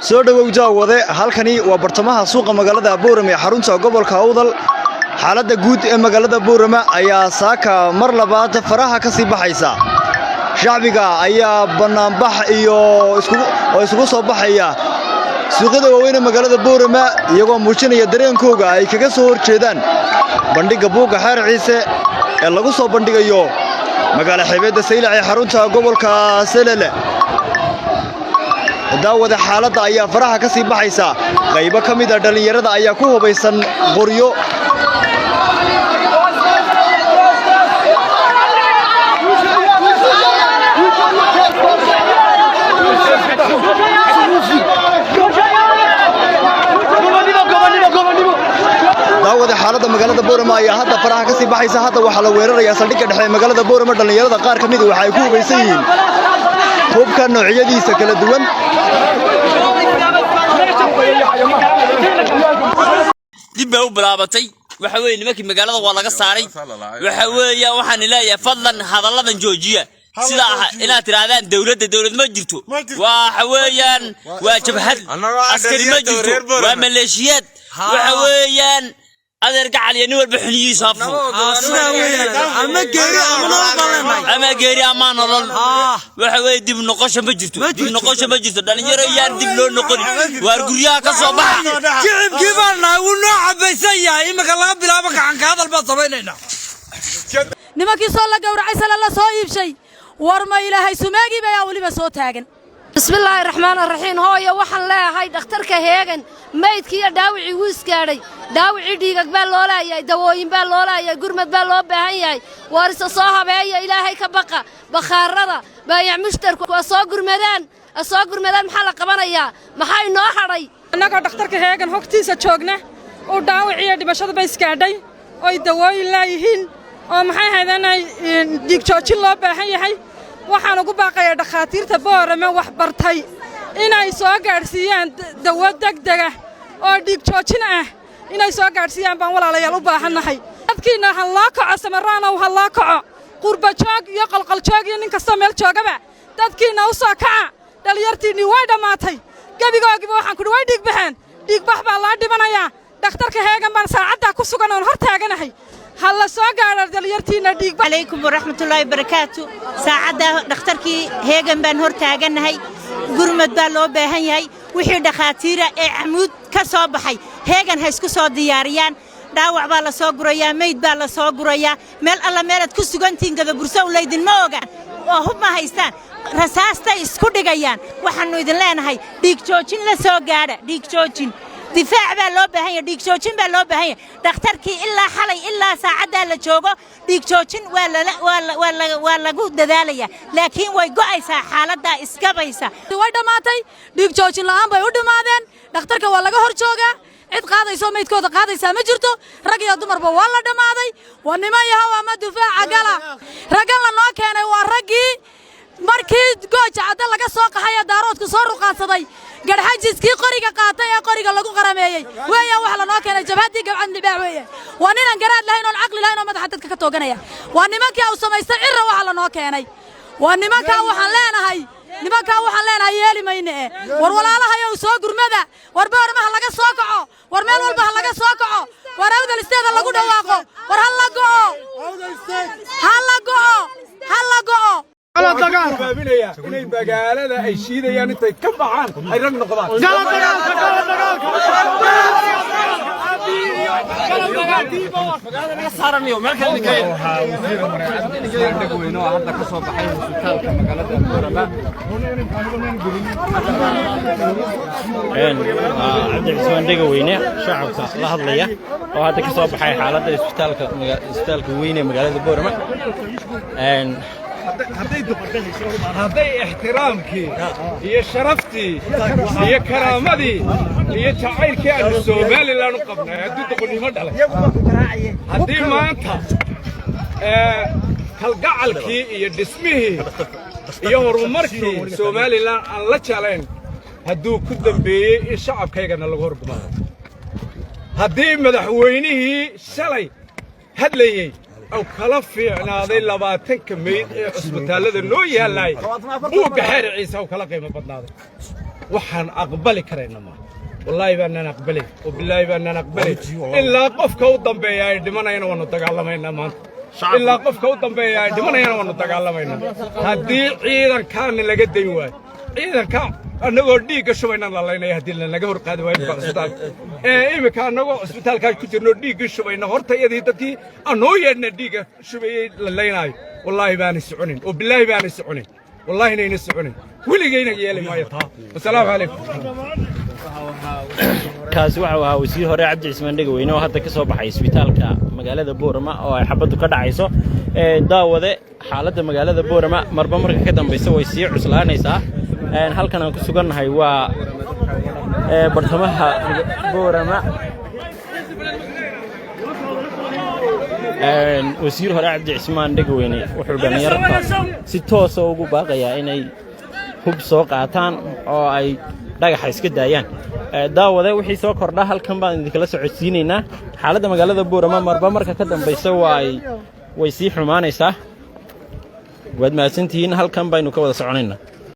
soo dhawow jaawade halkani waa bartamaha suuqa magaalada Boorama ee xarunta gobolka Awdal xaaladda guud ee magaalada Boorama ayaa saaka mar labaad faraha ka sii baxaysa shacbiga ayaa banaanbax iyo isku soo baxaya suuqyada waaweyn ee magaalada Boorama iyagoo muujinaya dareenkooda ay kaga soo horjeedaan bandhiga buuga xeer ciise ee lagu soo bandhigayo magaala xeebada Saylac ee xarunta gobolka Selele daawada xaaladda ayaa faraha ka sii baxaysa qaybo kamid ah dhalinyarada ayaa ku hubaysan qoryo daawada xaaladda magaalada Boorama ayaa hadda faraha ka sii baxaysa hadda waxa la weerarayaa saldhigga dhexe ee magaalada Boorama dhalinyarada qaar kamid ah waxa ay ku hubaysan yihiin hubka noocyadiisa kala duwan dib bay u bilaabatay waxa weeye nimankii magaalada waa laga saaray waxa weeye waxaan ilaahay fadlan hadalladan joojiya sida inaad tiraadaan dawlad ma jirto waxa weeyaan waa jabhad askari ma jirto waa maleeshiyad waxa weeyaan adeer gacaliya nin walba xuniyiisa afo ama geeri ama nolol waxa weeye dib noqosho ma jirto dhalinyaro yaan dib loo noqon waar guryaha ka soo baxa shicibkii baana uu noo cabaysan yahay imika laga bilaabo gacan ka hadal baa sameynayna nimankii soo la gowracay la soo iibshay war ma ilaahay sumeegi baa waliba soo taagan bismillaahi raxmaani raxiim hooyo waxaan leeyahay dhakhtarka heegan maydkii dhaawicii wuu iskaadhay dhaawicii dhiigag baa loo leeyahay dawooyin baa loo leeyahay gurmad baa loo baahan yahay waarisa soo habeeya ilaahay ka baqa bakhaarada baayac mushtarku soo gurmadaan maxaa la qabanayaa maxay noo hadhay annagoo dhakhtarka heegan hogtiisa joogna oo dhaawicii dhibashada ba iskaadhay oo dawooyin leeyihiin oo maxay haydanay dhiig joojin loo baahan yahay waxaan ugu baaqayaa dhakhaatiirta Boorama wax bartay inay soo gaarsiiyaan dawo degdeg ah oo dhiig joojin ah inay soo gaarsiiyaan baan walaalayaal u baahanahay dadkiina ha loo kaco samaraana ha loo kaco qurba joog iyo qalqal joog iyo nin kasta meel joogaba dadkiina u soo kaca dhalinyartiini way dhamaatay gabigoogiba waxaan ku way dhiig baxeen dhiig bax baa la dhibanayaa dhakhtarka heegan baan saacada ku sugan oo hor taaganahay هلا سوغار دليرتينا ديق عليكم ورحمة الله وبركاته ساعدة دكتوركي هيجن بن هور تاجن هاي قرمت بالو بهاي هاي وحيد دخاتيرة عمود كصاب هاي هيجن هاي سكسو دياريان داوع بالا صقريا ميت بالا صقريا مال الله مالت كسجون تينجا برسول ليدن موجان وهم هايستان رساستا يسكود جيان وحنو يدلنا هاي ديك توجين لسوغار ديك توجين دفاع بالله بهاي ديك شوشين بالله بهاي دكتوركي إلا حلي إلا ساعدة لجوجو ديك شوشين ولا جود ذلية لكن ويجوعيسا حالة دا إسكابيسا ويدا ماتي ديك شوشين لهم بيود مادن دكتورك ولا جهر شوجا عد قاضي سوميت كود قاضي سامجرتو رجع دمر بولا دمادي ونما يهوا ما دفاع عجلة رجعنا ناكينا ورجي markii gooja cadda laga soo qaxay daaroodku soo ruqaadsaday garxajiskii qoriga qaatay ee qoriga lagu qarameeyay weeya wax la noo keenay jabhadii gabcad libaax weeye waa ninaan garaad lahayn oo aqli lahayn oo madaxa dadka ka tooganaya waa nimankii uu samaystay cirra wax la noo keenay waa nimanka waxaan leenahay yeeli mayne war walaalaha ay soo gurmada war Booramaha laga soo kaco war meel walba laga soo kaco war awdal isteeda lagu dhawaaqo war hal la go'o على دقار بابينيا إني بقالة أي شيء ده يعني تكبعان أي رقم نقطات عبد الحسين دقوينه شعبك لحظة ليه وهذا كسب حي حالة إسبتالك وينه مقالة بورما هذي احترامك هي شرفتي هي كرامتي هي تعايلك أن السومالي لا نقبنا هدو تقولي مدلة هذي ما أنت كالقعلك هي دسمه هي هرمركي سومالي لا الله تعلن هدو كدن بي الشعب كيغنا لغورب ما هذي مدحوينه شلي هدلي أو كلفي أنا هذه اللباتين كمية اسمه هذا النوع يهلاي مو بحر عيسى وكلا قيمة بدنا waxaan aqbali karayna ma wallahi baan aqbalay oo billahi baan aqbalay ilaa qofka u dambeeya ay dhimanayna waanu dagaalamayna maanta ilaa qofka u dambeeya ay dhimanayna waanu dagaalamayna haddii ciidankaan laga dayn waayo ciidanka annagoo dhiigga shubayna la leynay haddii laga hor qaadi waayo isbitaal imika annagoo isbitaalka ku jirno dhiigga shubayna horta iyadii dadkii anoo yeedna dhiigga shubayay la leynayo wallahi baan soconin oo billahi baan soconin wallahi inayna soconin weligayna yeeli maayo taa assalaamu calaykum kaasi waxa ahaa wasiir hore Cabdi Cismaan Dhagaweyne oo hadda ka soo baxay isbitaalka magaalada Boorama oo ay xabadu ka dhacayso daawade xaaladda magaalada Boorama marba marka ka dambaysa way sii cuslaanaysaa halkan aan ku sugannahay waa bartamaha Boorama wasiir hore Cabdi Cismaan Dhagaweyne wuxuu dhalinyarada si toos ah ugu baaqayaa inay hub soo qaataan oo ay dhagaxa iska daayaan daawade wixii soo kordha halkan baan idinkala socodsiinaynaa xaaladda magaalada Boorama marba marka ka dambaysa way sii xumaanaysaa waad mahadsantihiin halkan baynu ka wada soconaynaa